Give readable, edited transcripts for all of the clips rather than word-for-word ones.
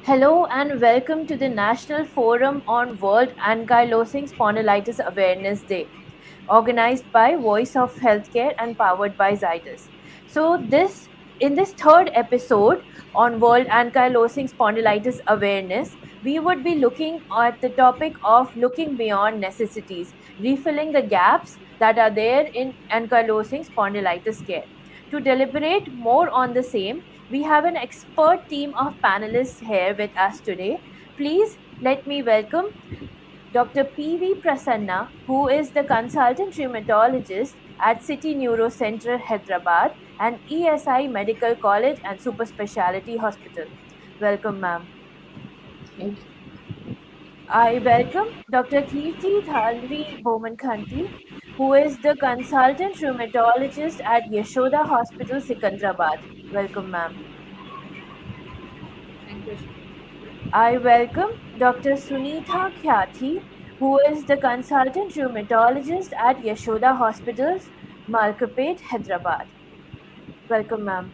Hello and welcome to the National Forum on World Ankylosing Spondylitis Awareness Day, organized by Voice of Healthcare and powered by Zydus. So in this third episode on World Ankylosing Spondylitis Awareness, we would be looking at the topic of looking beyond necessities, refilling the gaps that are there in ankylosing spondylitis care. To deliberate more on the same, we have an expert team of panelists here with us today. Please let me welcome Dr. P.V. Prasanna, who is the consultant rheumatologist at Citi Neuro Center, Hyderabad, and ESI Medical College and Superspeciality Hospital. Welcome, ma'am. Thank you. I welcome Dr. Keerthi Talari Bommakanti, who is the consultant rheumatologist at Yashoda Hospital, Secunderabad. Welcome, ma'am. Thank you. I welcome Dr. Sunitha Kyathi, who is the consultant rheumatologist at Yashoda Hospitals, Malakpet, Hyderabad. Welcome, ma'am.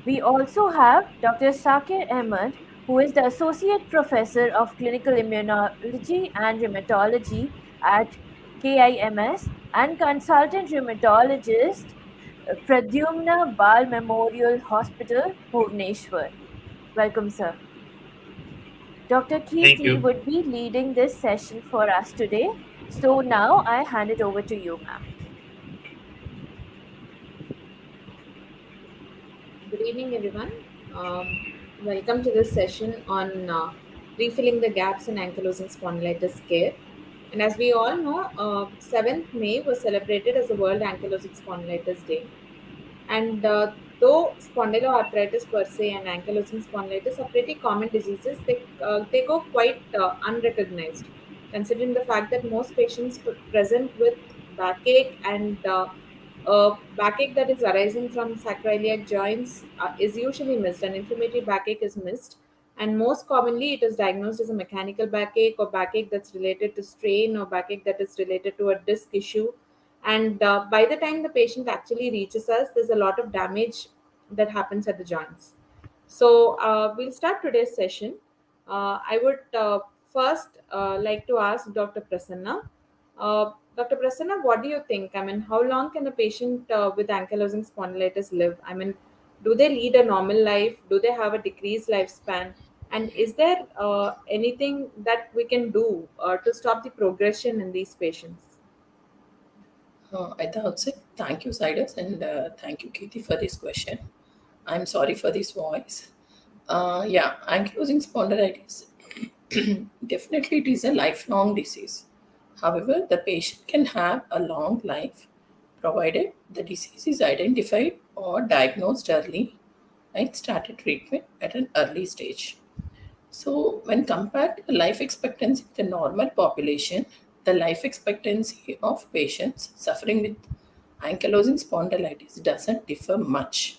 We also have Dr. Sakir Ahmed, who is the associate professor of clinical immunology and rheumatology at KIMS and consultant rheumatologist Pradyumna Bal Memorial Hospital, Bhubaneshwar. Welcome, sir. Dr. Thank Keerthi you. would be leading this session for us today. So now I hand it over to you, ma'am. Good evening, everyone. Welcome to this session on refilling the gaps in ankylosing spondylitis care. And as we all know, 7th May was celebrated as the World Ankylosing Spondylitis Day. And though spondyloarthritis per se and ankylosing spondylitis are pretty common diseases, they go quite unrecognized, considering the fact that most patients present with backache and backache that is arising from sacroiliac joints is usually missed, and inflammatory backache is missed. And most commonly, it is diagnosed as a mechanical backache or backache that's related to strain or backache that is related to a disc issue, and by the time the patient actually reaches us, there's a lot of damage that happens at the joints. So we'll start today's session. I would first like to ask Dr. Prasanna. Dr. Prasanna, what do you think? I mean, how long can a patient with ankylosing spondylitis live? I mean, do they lead a normal life? Do they have a decreased lifespan? And is there anything that we can do to stop the progression in these patients? At the outset, thank you, Zydus, and thank you, Keerthi, for this question. I'm sorry for this voice. Ankylosing spondylitis, definitely it is a lifelong disease. However, the patient can have a long life provided the disease is identified or diagnosed early and started treatment at an early stage. So, when compared to the life expectancy with the normal population, the life expectancy of patients suffering with ankylosing spondylitis doesn't differ much.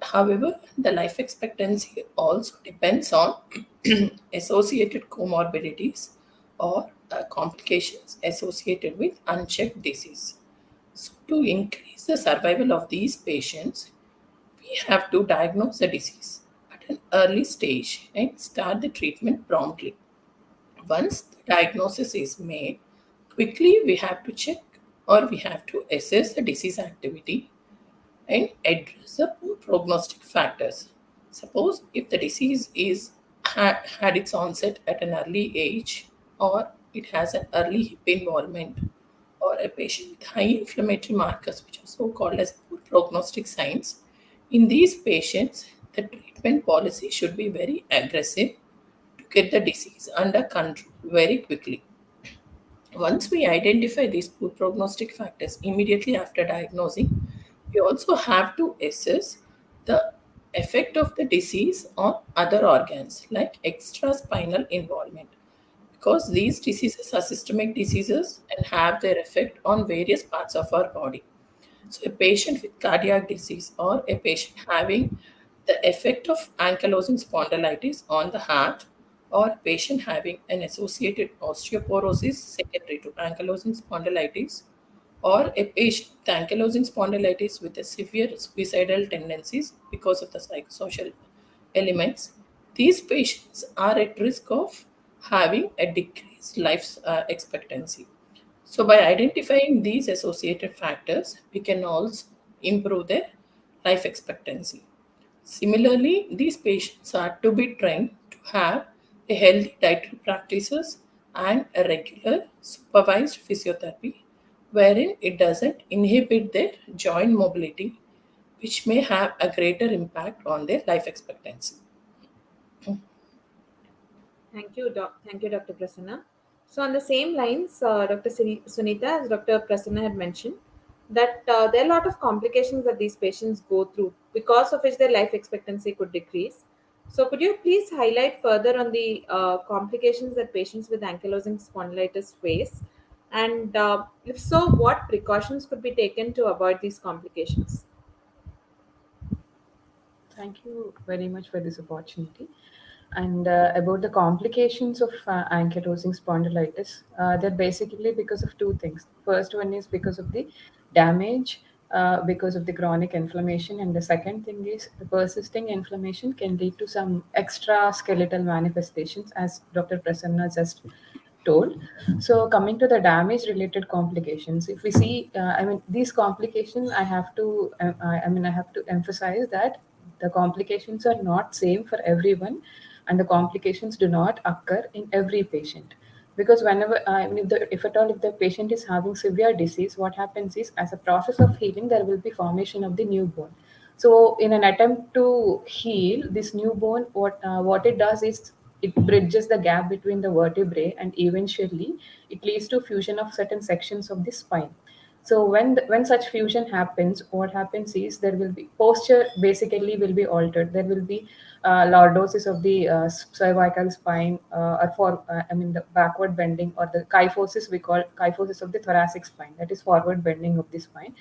However, the life expectancy also depends on associated comorbidities or complications associated with unchecked disease. So, to increase the survival of these patients, we have to diagnose the disease at an early stage and start the treatment promptly. Once the diagnosis is made, quickly we have to check or we have to assess the disease activity and address the poor prognostic factors. Suppose if the disease is had its onset at an early age, or it has an early hip involvement, or a patient with high inflammatory markers, which are so called as poor prognostic signs, in these patients, the treatment policy should be very aggressive to get the disease under control very quickly. Once we identify these poor prognostic factors immediately after diagnosing, we also have to assess the effect of the disease on other organs like extraspinal involvement, because these diseases are systemic diseases and have their effect on various parts of our body. So, a patient with cardiac disease or a patient having the effect of ankylosing spondylitis on the heart, or a patient having an associated osteoporosis secondary to ankylosing spondylitis, or a patient with ankylosing spondylitis with a severe suicidal tendencies because of the psychosocial elements, These patients are at risk of having a decreased life expectancy. So, by identifying these associated factors, we can also improve their life expectancy. Similarly, these patients are to be trained to have a healthy dietary practices and a regular supervised physiotherapy wherein it doesn't inhibit their joint mobility, which may have a greater impact on their life expectancy. Thank you, Dr. Prasanna. So, on the same lines, Dr. Sunitha, as Dr. Prasanna had mentioned, that there are a lot of complications that these patients go through, because of which their life expectancy could decrease. So, could you please highlight further on the complications that patients with ankylosing spondylitis face? And if so, what precautions could be taken to avoid these complications? Thank you very much for this opportunity. And about the complications of ankylosing spondylitis, they're basically because of two things. First one is because of the damage, because of the chronic inflammation, and the second thing is the persisting inflammation can lead to some extra skeletal manifestations, as Dr. Prasanna just told. So coming to the damage related complications, if we see, these complications, I have to emphasize that the complications are not same for everyone, and the complications do not occur in every patient. Because whenever, if at all, if the patient is having severe disease, what happens is, as a process of healing, there will be formation of the new bone. So, in an attempt to heal this new bone, what it does is it bridges the gap between the vertebrae, and eventually it leads to fusion of certain sections of the spine. So when such fusion happens, what happens is there will be posture basically will be altered. There will be lordosis of the cervical spine, or the backward bending, or the kyphosis, we call kyphosis of the thoracic spine. That is forward bending of the spine.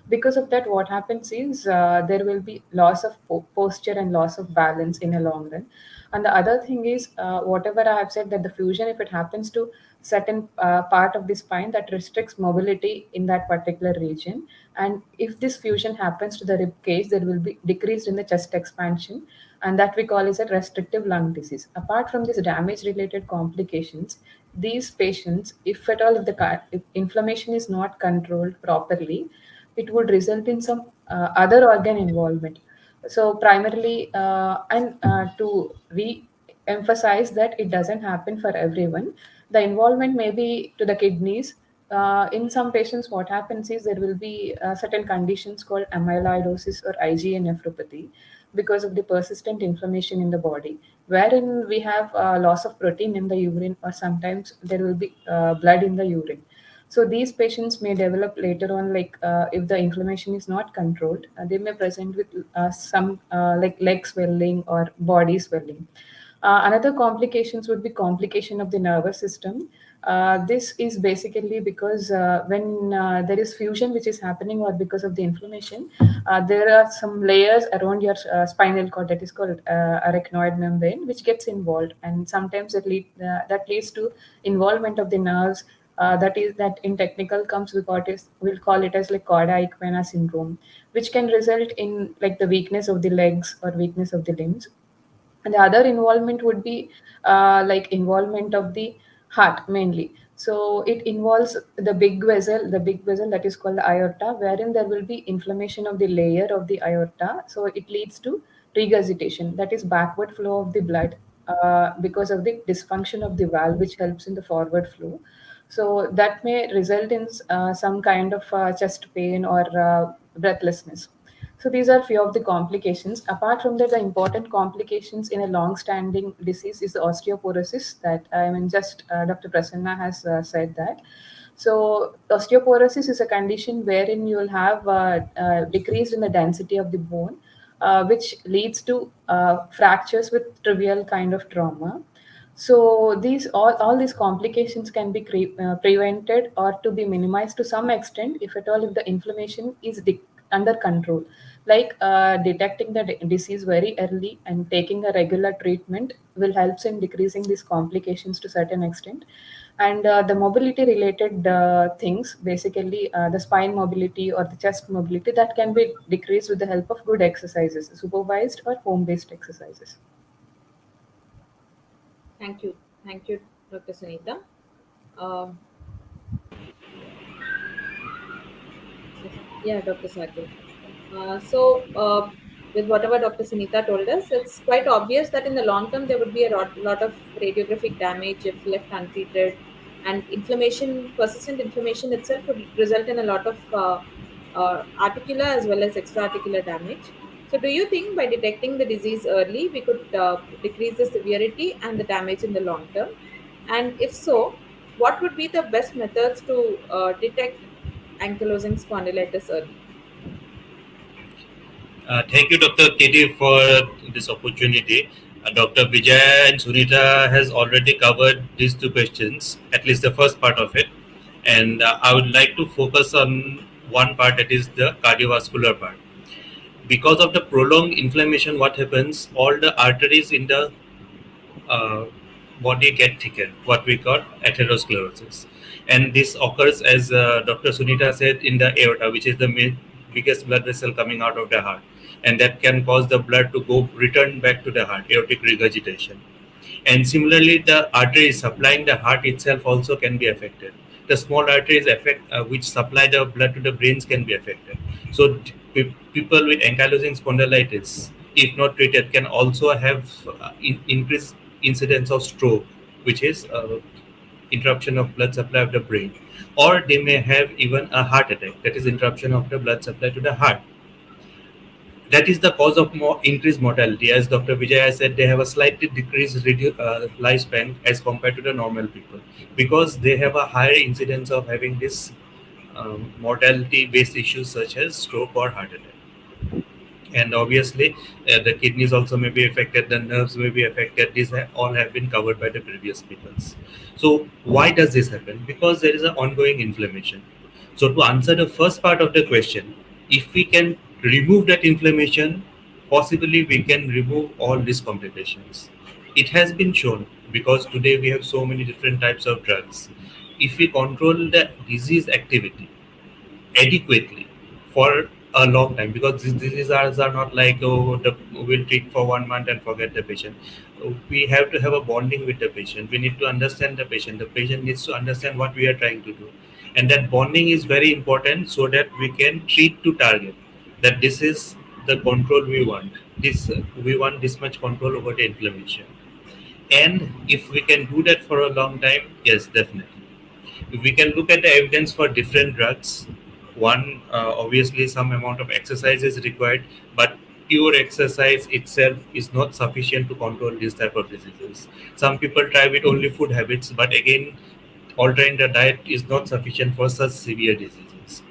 Because of that, what happens is there will be loss of posture and loss of balance in a long run. And the other thing is, whatever I have said, that the fusion, if it happens to certain part of the spine, that restricts mobility in that particular region. And if this fusion happens to the rib cage, there will be decreased in the chest expansion, and that we call as a restrictive lung disease. Apart from these damage related complications, these patients, if at all, if inflammation is not controlled properly, it would result in some other organ involvement. So primarily, and to re-emphasize that it doesn't happen for everyone, the involvement may be to the kidneys. In some patients, what happens is there will be certain conditions called amyloidosis or IgA nephropathy, because of the persistent inflammation in the body, wherein we have loss of protein in the urine, or sometimes there will be blood in the urine. So these patients may develop later on, like if the inflammation is not controlled, they may present with some like leg swelling or body swelling. Another complications would be complication of the nervous system. This is basically because when there is fusion which is happening, or because of the inflammation, there are some layers around your spinal cord, that is called arachnoid membrane, which gets involved, and sometimes that leads to involvement of the nerves. That in technical comes, we'll call it as like 𝐏𝐫𝐞𝐻 syndrome, which can result in like the weakness of the legs or weakness of the limbs. And the other involvement would be like involvement of the heart mainly. So it involves the big vessel that is called the aorta, wherein there will be inflammation of the layer of the aorta. So it leads to regurgitation, that is backward flow of the blood, because of the dysfunction of the valve, which helps in the forward flow. So that may result in some kind of chest pain or breathlessness. So these are few of the complications. Apart from that, the important complications in a long-standing disease is the osteoporosis. That just Dr. Prasanna has said that. So osteoporosis is a condition wherein you will have decrease in the density of the bone, which leads to fractures with trivial kind of trauma. So all these complications can be prevented or to be minimized to some extent, if at all, if the inflammation is under control. Like detecting the disease very early and taking a regular treatment will help in decreasing these complications to certain extent. And the mobility related things, basically the spine mobility or the chest mobility, that can be decreased with the help of good exercises, supervised or home based exercises. Thank you. Thank you, Dr. Sunitha. Um, yeah, Dr. Sakir. So, with whatever Dr. Sunitha told us, it's quite obvious that in the long term there would be a lot of radiographic damage if left untreated, and inflammation, persistent inflammation itself would result in a lot of articular as well as extra-articular damage. So, do you think by detecting the disease early, we could decrease the severity and the damage in the long term? And if so, what would be the best methods to detect ankylosing spondylitis early? Thank you, Dr. Keerthi, for this opportunity. Dr. Vijay and Sunitha has already covered these two questions, at least the first part of it. And I would like to focus on one part, that is the cardiovascular part. Because of the prolonged inflammation, what happens? All the arteries in the uh, body get thickened, what we call atherosclerosis. And this occurs, as Dr. Sunita said, in the aorta, which is the biggest blood vessel coming out of the heart. And that can cause the blood to go return back to the heart, aortic regurgitation. And similarly, the arteries supplying the heart itself also can be affected. The small arteries which supply the blood to the brains can be affected. So people with ankylosing spondylitis, if not treated, can also have increased incidence of stroke, which is interruption of blood supply of the brain, or they may have even a heart attack, that is interruption of the blood supply to the heart. That is the cause of more increased mortality. As Dr. Vijaya said, they have a slightly decreased lifespan as compared to the normal people, because they have a higher incidence of having this mortality based issues such as stroke or heart attack. And obviously the kidneys also may be affected, the nerves may be affected. These all have been covered by the previous speakers. So why does this happen? Because there is an ongoing inflammation. So to answer the first part of the question, if we can remove that inflammation, possibly we can remove all these complications. It has been shown, because today we have so many different types of drugs. If we control the disease activity adequately for a long time, because these diseases are not like, oh, we'll treat for 1 month and forget the patient. We have to have a bonding with the patient. We need to understand the patient needs to understand what we are trying to do, and that bonding is very important, so that we can treat to target that this is the control we want. This we want this much control over the inflammation. And if we can do that for a long time, yes, definitely we can look at the evidence for different drugs. One, obviously, some amount of exercise is required, but pure exercise itself is not sufficient to control this type of diseases. Some people try with only food habits, but again, altering the diet is not sufficient for such severe diseases.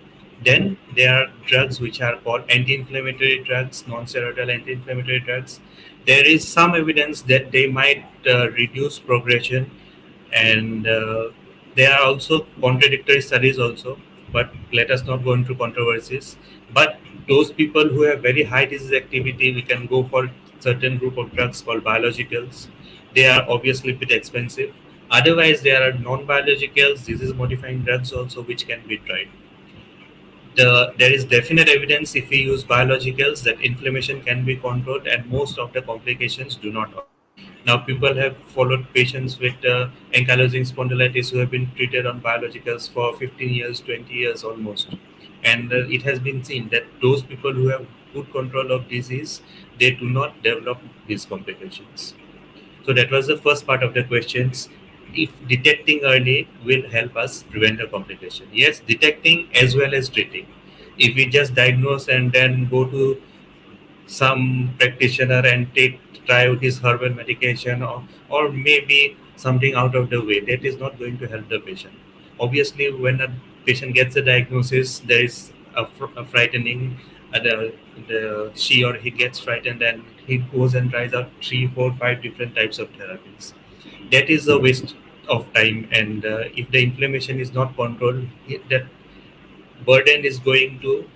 Then there are drugs which are called anti-inflammatory drugs, non-steroidal anti-inflammatory drugs. There is some evidence that they might reduce progression, and there are also contradictory studies also, but let us not go into controversies. But those people who have very high disease activity, we can go for certain group of drugs called biologicals. They are obviously a bit expensive. Otherwise, there are non-biologicals, disease modifying drugs also, which can be tried. There is definite evidence, if we use biologicals, that inflammation can be controlled and most of the complications do not occur. Now, people have followed patients with ankylosing spondylitis who have been treated on biologicals for 15 years, 20 years almost. And it has been seen that those people who have good control of disease, they do not develop these complications. So that was the first part of the questions. If detecting early will help us prevent the complication. Yes, detecting as well as treating. If we just diagnose and then go to some practitioner and try out his herbal medication, or maybe something out of the way, that is not going to help the patient. Obviously, when a patient gets the diagnosis, there is a frightening, she or he gets frightened and he goes and tries out 3 4 5 different types of therapies. That is a waste of time, and if the inflammation is not controlled, that burden is going to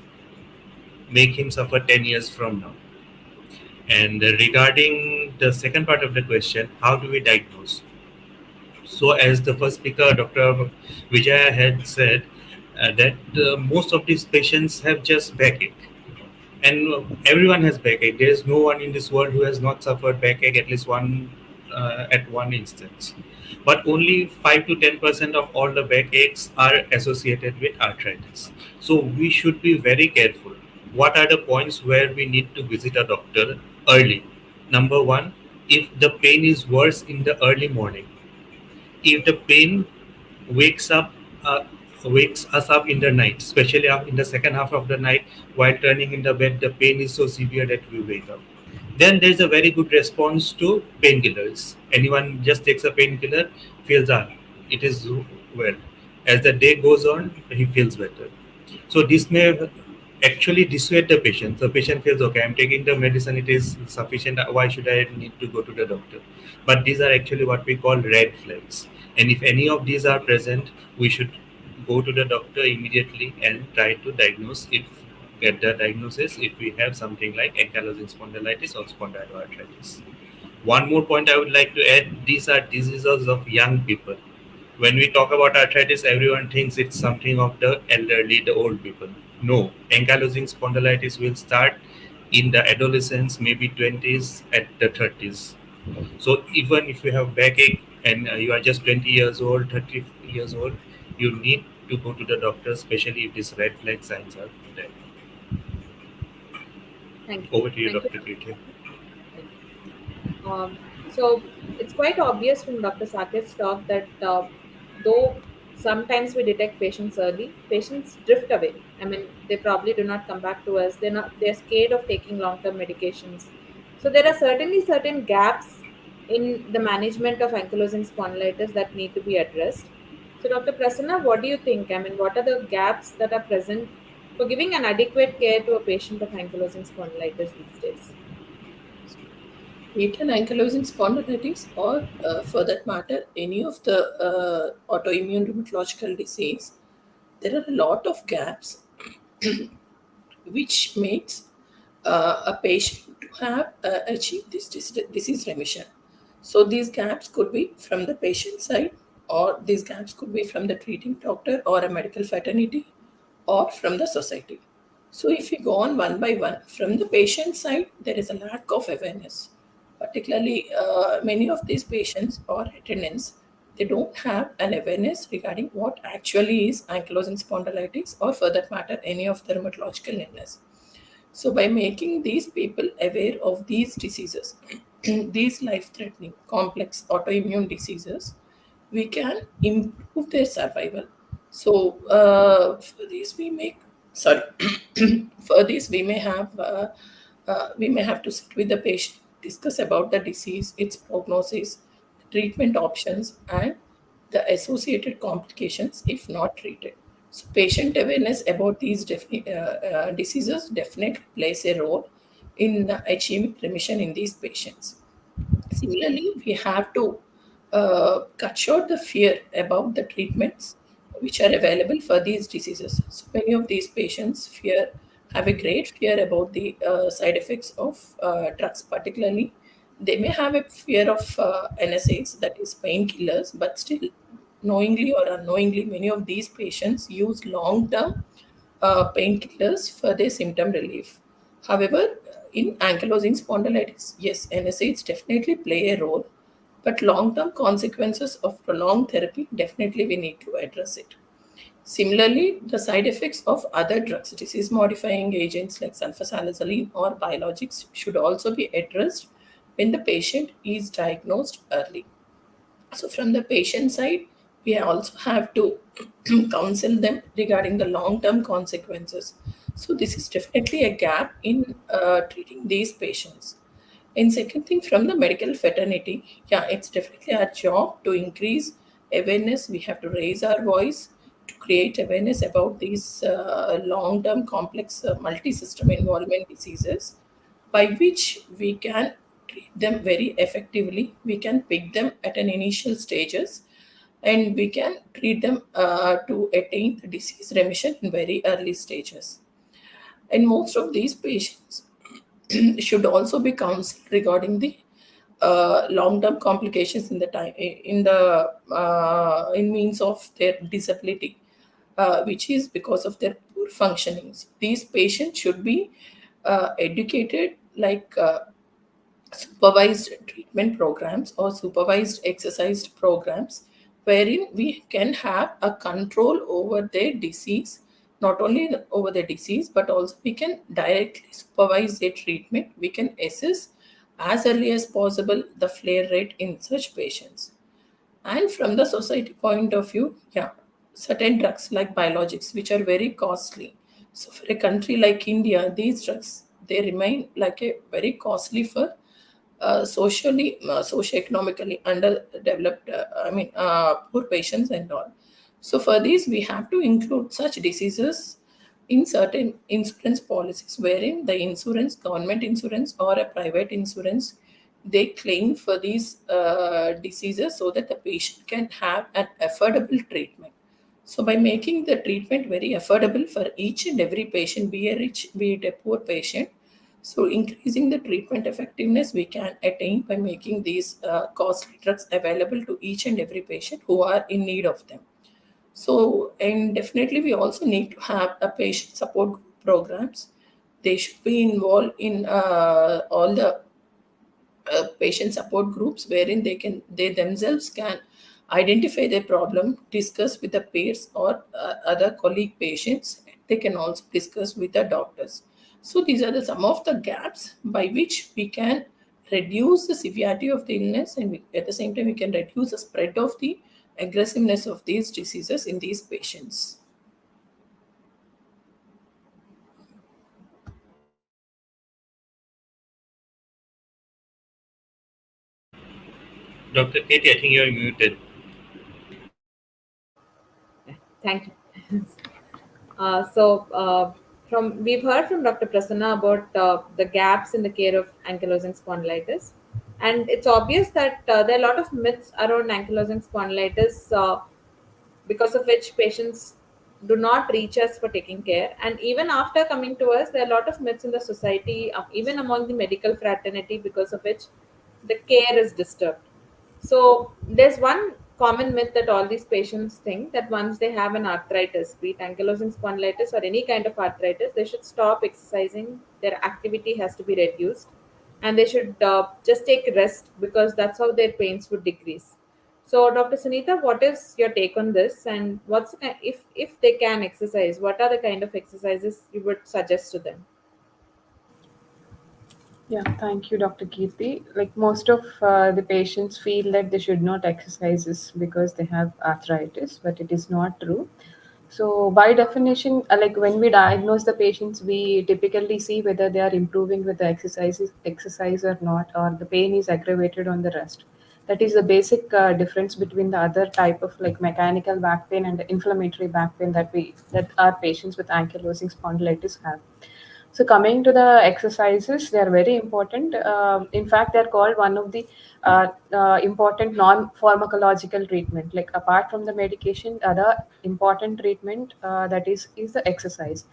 make him suffer 10 years from now. And regarding the second part of the question, how do we diagnose? So, as the first speaker, Dr. Vijaya had said, that most of these patients have just backache, and everyone has backache. There is no one in this world who has not suffered backache at least at one instance. But only 5 to 10% of all the backaches are associated with arthritis. So we should be very careful. What are the points where we need to visit a doctor early? Number one, if the pain is worse in the early morning, if the pain wakes up uh, wakes us up in the night, especially up in the second half of the night while turning in the bed, the pain is so severe that we wake up. Then there's a very good response to painkillers. Anyone just takes a painkiller, feels it is well. As the day goes on, he feels better. So this may actually dissuade the patient. The patient feels okay, I'm taking the medicine, it is sufficient. Why should I need to go to the doctor? But these are actually what we call red flags. And if any of these are present, we should go to the doctor immediately and try to get the diagnosis if we have something like ankylosing spondylitis or spondyloarthritis. One more point I would like to add, these are diseases of young people. When we talk about arthritis, everyone thinks it's something of the elderly, the old people. No, ankylosing spondylitis will start in the adolescence, maybe 20s, at the 30s. So even if you have backache and you are just 20 years old, 30 years old, you need to go to the doctor, especially if these red flag signs are there. Thank you. Over to you, Thank you. Dr. Keerthi. Thank you. So it's quite obvious from Dr. Sakir's talk that though sometimes we detect patients early, patients drift away. I mean, they probably do not come back to us. They're scared of taking long-term medications. So there are certainly certain gaps in the management of ankylosing spondylitis that need to be addressed. So Dr. Prasanna, what do you think? I mean, what are the gaps that are present for giving an adequate care to a patient of ankylosing spondylitis these days? Latent ankylosing spondylitis, or for that matter, any of the autoimmune rheumatological disease, there are a lot of gaps which makes a patient to have achieved this disease remission. So these gaps could be from the patient side, or these gaps could be from the treating doctor or a medical fraternity, or from the society. So if we go on one by one, from the patient side, there is a lack of awareness. Particularly, many of these patients or attendants, they don't have an awareness regarding what actually is ankylosing spondylitis, or for that matter, any of the rheumatological illness. So, by making these people aware of these diseases, these life threatening, complex autoimmune diseases, we can improve their survival. So, for this, we make sorry, for this, we may have to sit with the patient, discuss about the disease, its prognosis, treatment options, and the associated complications if not treated. So, patient awareness about these diseases definitely plays a role in achieving remission in these patients. Similarly, we have to cut short the fear about the treatments which are available for these diseases. So many of these patients have a great fear about the side effects of drugs. Particularly, they may have a fear of NSAIDs, that is painkillers, but still, knowingly or unknowingly, many of these patients use long-term painkillers for their symptom relief. However, in ankylosing spondylitis, yes, NSAIDs definitely play a role, but long-term consequences of prolonged therapy, definitely we need to address it. Similarly, the side effects of other drugs, disease-modifying agents like sulfasalazine or biologics, should also be addressed when the patient is diagnosed early. So, from the patient side, we also have to counsel them regarding the long term consequences. So, this is definitely a gap in treating these patients. And second thing, from the medical fraternity, yeah, it's definitely our job to increase awareness. We have to raise our voice to create awareness about these long term complex multi system involvement diseases, by which we can treat them very effectively. We can pick them at an initial stages, and we can treat them to attain the disease remission in very early stages. And most of these patients should also be counseled regarding the long-term complications in the time in means of their disability, which is because of their poor functionings. These patients should be educated, like supervised treatment programs or supervised exercise programs wherein we can have a control over their disease, not only over the disease, but also we can directly supervise their treatment. We can assess as early as possible the flare rate in such patients. And from the society point of view, yeah, certain drugs like biologics, which are very costly. So for a country like India, these drugs, they remain like a very costly for socioeconomically underdeveloped, poor patients and all. So for these, we have to include such diseases in certain insurance policies, wherein the insurance, government insurance or a private insurance, they claim for these diseases so that the patient can have an affordable treatment. So by making the treatment very affordable for each and every patient, be a rich, be it a poor patient, so increasing the treatment effectiveness we can attain by making these costly drugs available to each and every patient who are in need of them. So, and definitely we also need to have a patient support group programs. They should be involved in all the patient support groups wherein they themselves can identify their problem, discuss with the peers or other colleague patients. They can also discuss with the doctors. So these are some of the gaps by which we can reduce the severity of the illness, and at the same time we can reduce the spread of the aggressiveness of these diseases in these patients. Dr. Keerthi, I think you're muted. Thank you. From we've heard from Dr. Prasanna about the gaps in the care of ankylosing spondylitis, and it's obvious that there are a lot of myths around ankylosing spondylitis, because of which patients do not reach us for taking care. And even after coming to us, there are a lot of myths in the society, even among the medical fraternity, because of which the care is disturbed. So there's one common myth that all these patients think that once they have an arthritis, be it ankylosing spondylitis or any kind of arthritis, they should stop exercising. Their activity has to be reduced, and they should just take rest, because that's how their pains would decrease. So, Dr. Sunitha, what is your take on this? And what's the if they can exercise, what are the kind of exercises you would suggest to them? Yeah, thank you, Dr. Keerthi. Like most of the patients feel that they should not exercise because they have arthritis, but it is not true. So, by definition, like when we diagnose the patients, we typically see whether they are improving with the exercise or not, or the pain is aggravated on the rest. That is the basic difference between the other type of like mechanical back pain and the inflammatory back pain that our patients with ankylosing spondylitis have. So coming to the exercises, they are very important. In fact, they are called one of the important non-pharmacological treatment. Like apart from the medication, other important treatment that is the exercise.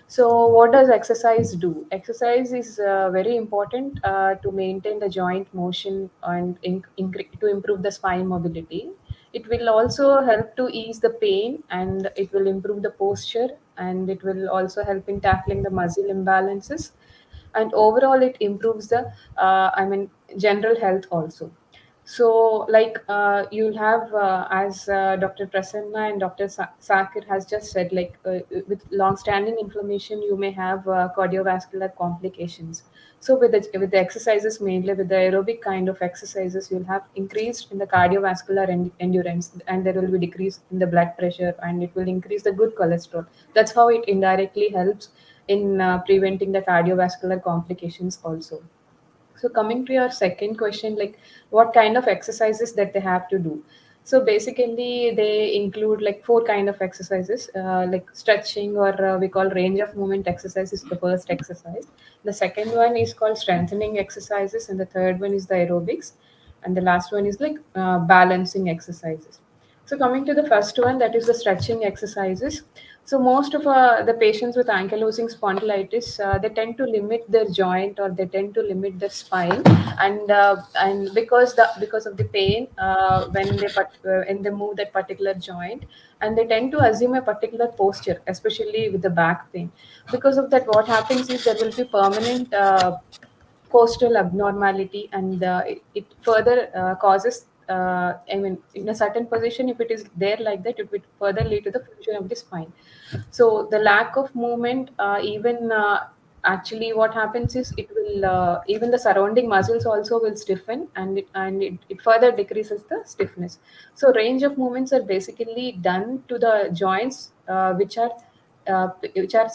So what does exercise do? Exercise is very important to maintain the joint motion and to improve the spine mobility. It will also help to ease the pain, and it will improve the posture, and it will also help in tackling the muscle imbalances, and overall it improves the general health also. So like you'll have as Dr. Prasanna and Dr. Sakir has just said, like with long standing inflammation you may have cardiovascular complications. So with the exercises, mainly with the aerobic kind of exercises, you'll have increased in the cardiovascular endurance, and there will be decrease in the blood pressure, and it will increase the good cholesterol. That's how it indirectly helps in preventing the cardiovascular complications also. So coming to your second question, like what kind of exercises that they have to do. So basically they include like four kind of exercises, like stretching, or we call range of movement exercise is the first exercise. The second one is called strengthening exercises, and the third one is the aerobics, and the last one is like balancing exercises. So coming to the first one, that is the stretching exercises. So most of the patients with ankylosing spondylitis, they tend to limit their joint, or they tend to limit their spine, and because of the pain when they move that particular joint, and they tend to assume a particular posture, especially with the back pain. Because of that, what happens is there will be permanent postal abnormality, and it further causes. I mean, in a certain position, if it is there like that, it would further lead to the fusion of the spine. So the lack of movement, even actually, what happens is it will even the surrounding muscles also will stiffen, and it further decreases the stiffness. So range of movements are basically done to the joints which are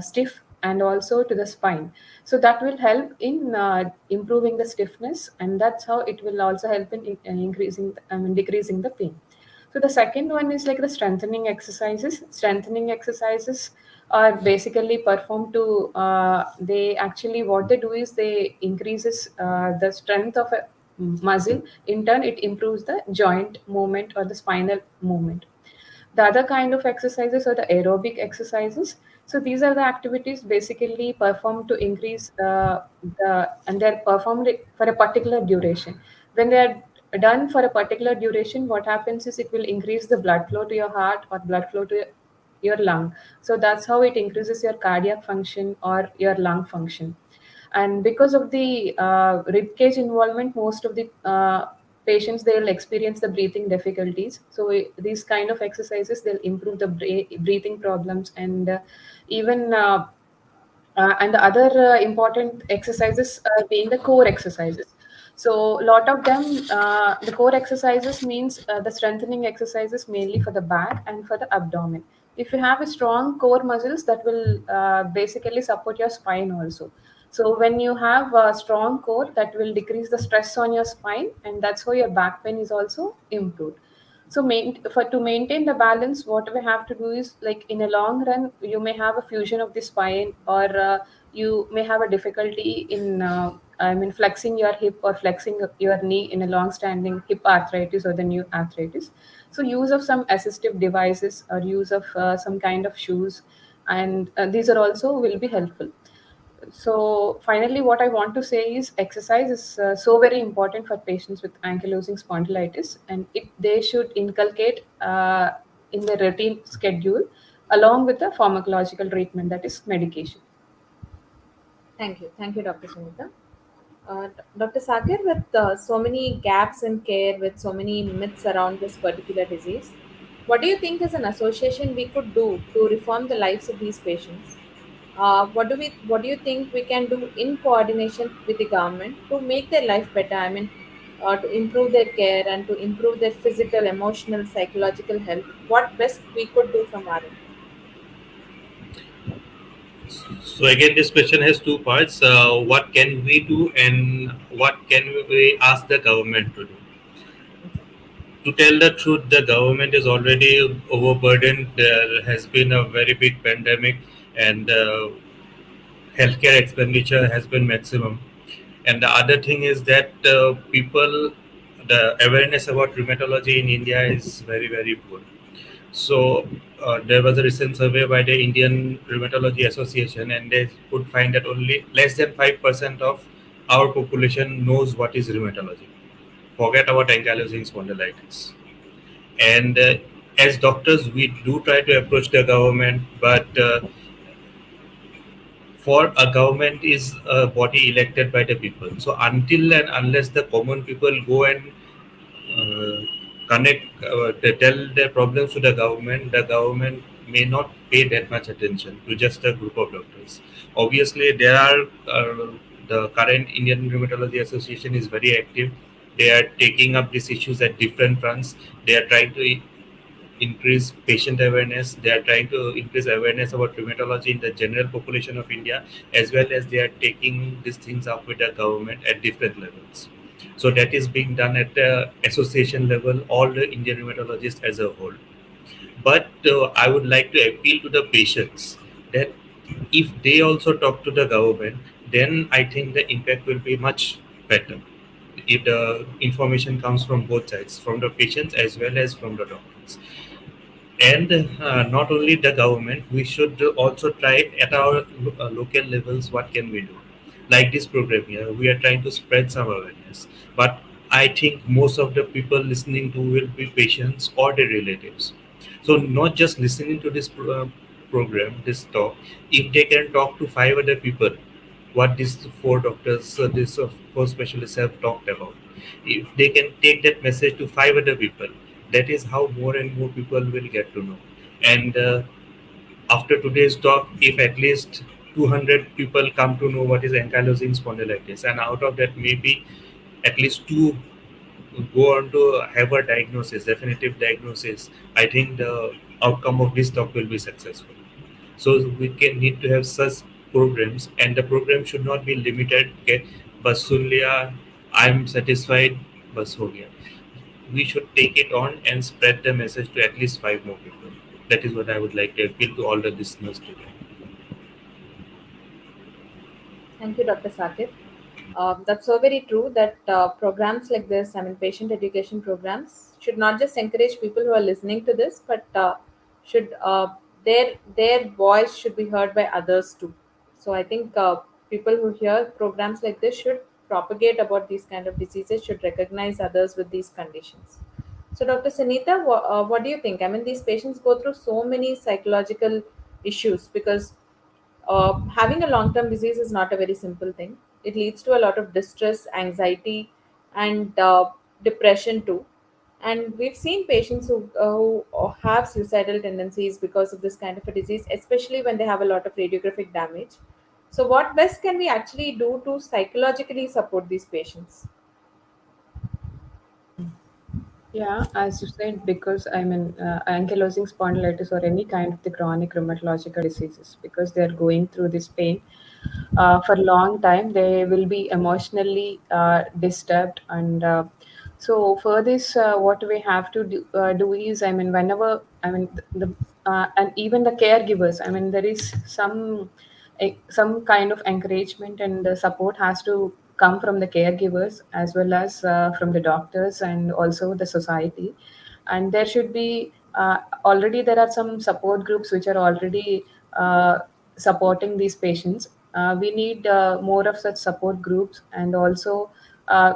stiff, and also to the spine. So that will help in improving the stiffness, and that's how it will also help in increasing, I mean, decreasing the pain. So the second one is like the strengthening exercises. Strengthening exercises are basically performed to they actually what they do is they increases the strength of a muscle. In turn, it improves the joint movement or the spinal movement. The other kind of exercises are the aerobic exercises. So these are the activities basically performed to increase and they're performed for a particular duration. When they are done for a particular duration, what happens is it will increase the blood flow to your heart or blood flow to your lung. So that's how it increases your cardiac function or your lung function. And because of the rib cage involvement, most of the patients, they will experience the breathing difficulties. So these kind of exercises, they'll improve the breathing problems, and the other important exercises being the core exercises. So a lot of them, the core exercises means the strengthening exercises mainly for the back and for the abdomen. If you have a strong core muscles, that will basically support your spine also. So when you have a strong core, that will decrease the stress on your spine, and that's how your back pain is also improved. So to maintain the balance, what we have to do is, like, in a long run, you may have a fusion of the spine, or you may have a difficulty in, I mean, flexing your hip or flexing your knee in a long-standing hip arthritis or the new arthritis. So use of some assistive devices or use of some kind of shoes, and these are also will be helpful. So finally, what I want to say is exercise is so very important for patients with ankylosing spondylitis, and they should inculcate in their routine schedule along with the pharmacological treatment, that is medication. Thank you, Dr. Sunitha. Dr. Sakir, with so many gaps in care, with so many myths around this particular disease, what do you think is an association we could do to reform the lives of these patients? What do you think we can do in coordination with the government to make their life better? I mean, to improve their care and to improve their physical, emotional, psychological health. What best we could do from our end? So again, this question has two parts. What can we do, and what can we ask the government to do? To tell the truth, the government is already overburdened. There has been a very big pandemic, and healthcare expenditure has been maximum. And the other thing is that the awareness about rheumatology in India is very, very poor. So there was a recent survey by the Indian Rheumatology Association, and they could find that only less than 5% of our population knows what is rheumatology. Forget about ankylosing spondylitis. And as doctors, we do try to approach the government, but for a government is a body elected by the people. So until and unless the common people go and uh, they tell their problems to the government may not pay that much attention to just a group of doctors. Obviously, there are the current Indian Rheumatology Association is very active. They are taking up these issues at different fronts. They are trying to increase patient awareness. They are trying to increase awareness about rheumatology in the general population of India, as well as they are taking these things up with the government at different levels. So that is being done at the association level, all the Indian rheumatologists as a whole. But I would like to appeal to the patients that if they also talk to the government, then I think the impact will be much better. If the information comes from both sides, from the patients as well as from the doctors. And not only the government, we should also try at our local levels. What can we do? Like this program here, we are trying to spread some awareness. But I think most of the people listening to will be patients or their relatives. So not just listening to this program, this talk. If they can talk to five other people what these four doctors, these four specialists have talked about. If they can take that message to five other people, that is how more and more people will get to know. And after today's talk, if at least 200 people come to know what is ankylosing spondylitis, and out of that maybe at least two go on to have a diagnosis, definitive diagnosis, I think the outcome of this talk will be successful. So we can need to have such programs, and the program should not be limited. Okay, bas sun liya, I'm satisfied, bas ho gaya. We should take it on and spread the message to at least five more people. That is what I would like to appeal to all the listeners today. Thank you, Dr. Sakir. That's so very true that programs like this, I mean, patient education programs, should not just encourage people who are listening to this, but should their voice should be heard by others too. So I think people who hear programs like this should propagate about these kind of diseases, should recognize others with these conditions. So, Dr. Sunitha, what do you think? I mean, these patients go through so many psychological issues because having a long term disease is not a very simple thing. It leads to a lot of distress, anxiety, and depression too. And we've seen patients who have suicidal tendencies because of this kind of a disease, especially when they have a lot of radiographic damage. So, what best can we actually do to psychologically support these patients? Yeah, as you said, because I mean, ankylosing spondylitis or any kind of the chronic rheumatological diseases, because they are going through this pain for a long time, they will be emotionally disturbed. And so, for this, what we have to do is, I mean, whenever, I mean, and even the caregivers, I mean, there is some kind of encouragement and support has to come from the caregivers as well as from the doctors and also the society. And there should be already there are some support groups which are already supporting these patients. We need more of such support groups, and also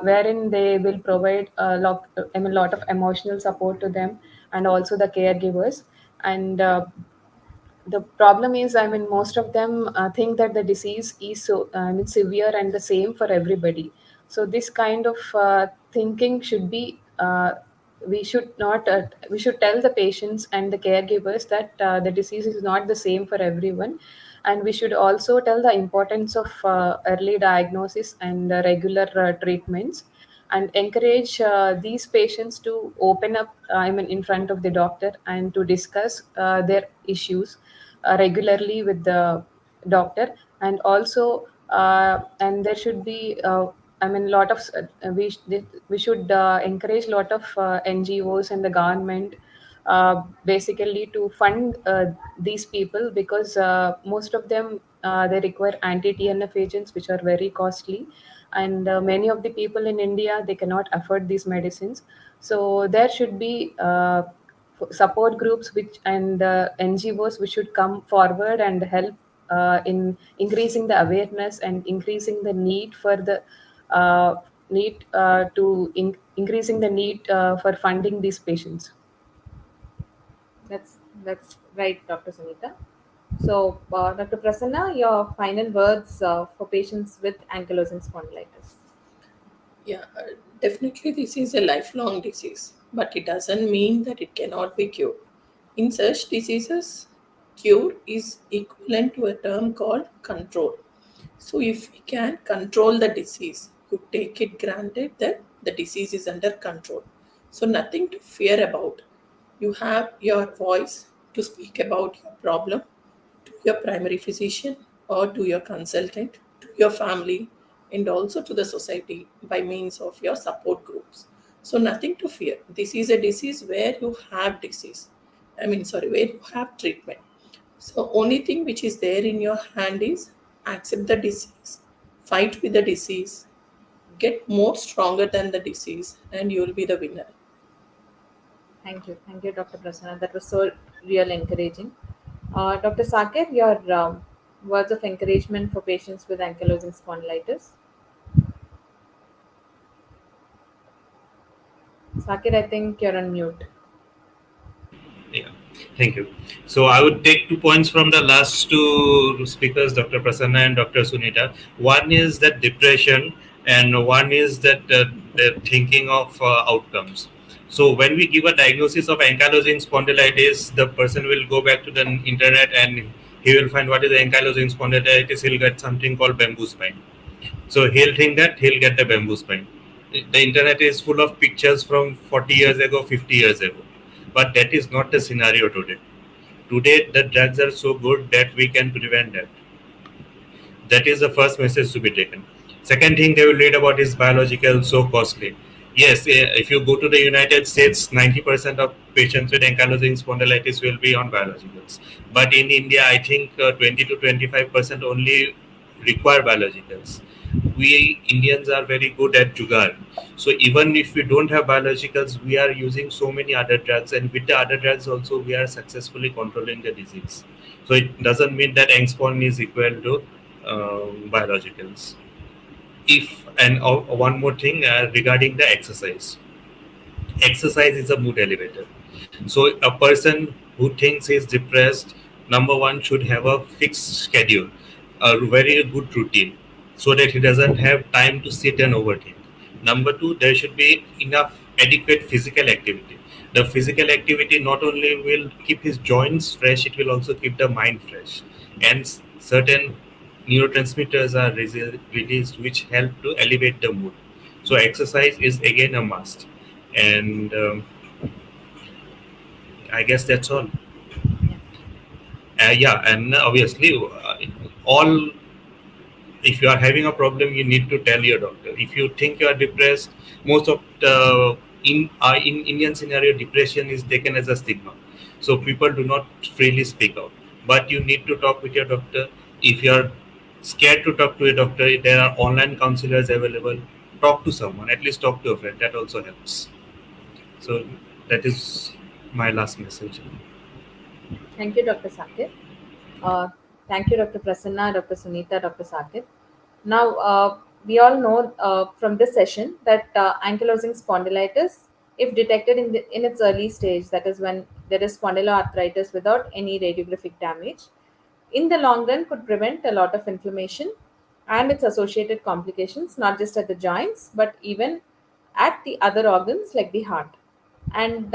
wherein they will provide a lot of emotional support to them and also the caregivers. And the problem is, I mean, most of them think that the disease is so, I mean, severe and the same for everybody. So this kind of thinking should be, we should not, we should tell the patients and the caregivers that the disease is not the same for everyone. And we should also tell the importance of early diagnosis and regular treatments, and encourage these patients to open up, I mean, in front of the doctor and to discuss their issues regularly with the doctor. And also and there should be I mean, lot of we should encourage lot of NGOs and the government basically to fund these people, because most of them they require anti-TNF agents which are very costly. And many of the people in India, they cannot afford these medicines. So there should be support groups which and NGOs which should come forward and help in increasing the awareness and increasing the need for the need increasing the need for funding these patients. That's right, Dr. Sunitha. So, Dr. Prasanna, your final words for patients with ankylosing spondylitis. Yeah, definitely this is a lifelong disease, but it doesn't mean that it cannot be cured. In such diseases, cure is equivalent to a term called control. So, if we can control the disease, you take it granted that the disease is under control. So, nothing to fear about. You have your voice to speak about your problem to your primary physician or to your consultant, to your family, and also to the society by means of your support groups. So, nothing to fear. This is a disease where you have disease. Where you have treatment. So, only thing which is there in your hand is accept the disease, fight with the disease, get more stronger than the disease, and you will be the winner. Thank you, Dr. Prasanna. That was so real encouraging. Dr. Sakir, your words of encouragement for patients with ankylosing spondylitis. Sakir, I think you're on mute. Yeah, thank you. So I would take 2 points from the last two speakers, Dr. Prasanna and Dr. Sunita. One is that depression, and one is that the thinking of outcomes. So when we give a diagnosis of ankylosing spondylitis, the person will go back to the internet and he will find what is the ankylosing spondylitis. He'll get something called bamboo spine. So he'll think that he'll get the bamboo spine. The internet is full of pictures from 40 years ago, 50 years ago. But that is not the scenario today. Today, the drugs are so good that we can prevent that. That is the first message to be taken. Second thing they will read about is biological, so costly. Yes, if you go to the United States, 90% of patients with ankylosing spondylitis will be on biologicals. But in India, I think 20 to 25% only require biologicals. We Indians are very good at jugaad. So even if we don't have biologicals, we are using so many other drugs, and with the other drugs also, we are successfully controlling the disease. So it doesn't mean that angspon is equal to biologicals. If and one more thing regarding the exercise. Exercise is a mood elevator. So a person who thinks he is depressed, number one, should have a fixed schedule, a very good routine, so that he doesn't have time to sit and overthink. Number two, there should be enough adequate physical activity. The physical activity not only will keep his joints fresh, it will also keep the mind fresh. And certain neurotransmitters are released which help to elevate the mood. So exercise is again a must. And I guess that's all. Yeah. Yeah, and obviously, all if you are having a problem, you need to tell your doctor. If you think you are depressed, most of the in Indian scenario, depression is taken as a stigma, so people do not freely speak out. But you need to talk with your doctor. If you are scared to talk to a doctor, there are online counselors available. Talk to someone. At least talk to a friend. That also helps. So that is my last message. Thank you, Dr. Sakir. Uh, Thank you, Dr. Prasanna, Dr. Sunitha, Dr. Sakir. Now, we all know from this session that ankylosing spondylitis, if detected in its early stage, that is when there is spondyloarthritis without any radiographic damage, in the long run could prevent a lot of inflammation and its associated complications, not just at the joints, but even at the other organs like the heart. And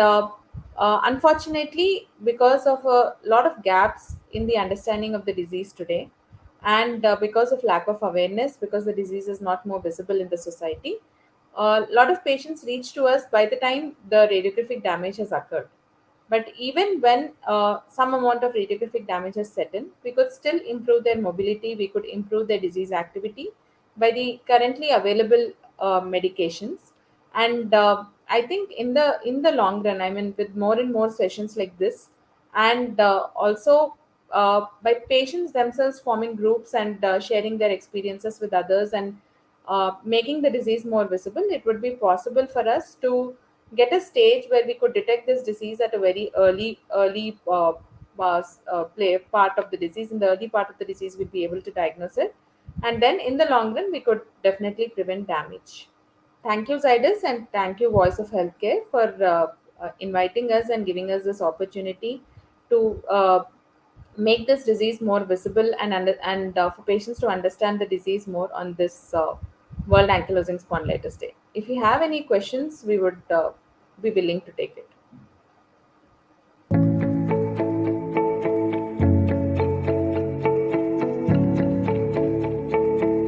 unfortunately, because of a lot of gaps in the understanding of the disease today, and because of lack of awareness, because the disease is not more visible in the society, a lot of patients reach to us by the time the radiographic damage has occurred. But even when some amount of radiographic damage has set in, we could still improve their mobility, we could improve their disease activity by the currently available medications. And I think in the long run, I mean, with more and more sessions like this, and also by patients themselves forming groups and sharing their experiences with others, and making the disease more visible, it would be possible for us to get a stage where we could detect this disease at a very early play part of the disease. In the early part of the disease, we'd be able to diagnose it, and then in the long run, we could definitely prevent damage. Thank you, Zydus, and thank you, Voice of Healthcare, for inviting us and giving us this opportunity to make this disease more visible, and for patients to understand the disease more on this World Ankylosing Spondylitis Day. If you have any questions, we would be willing to take it.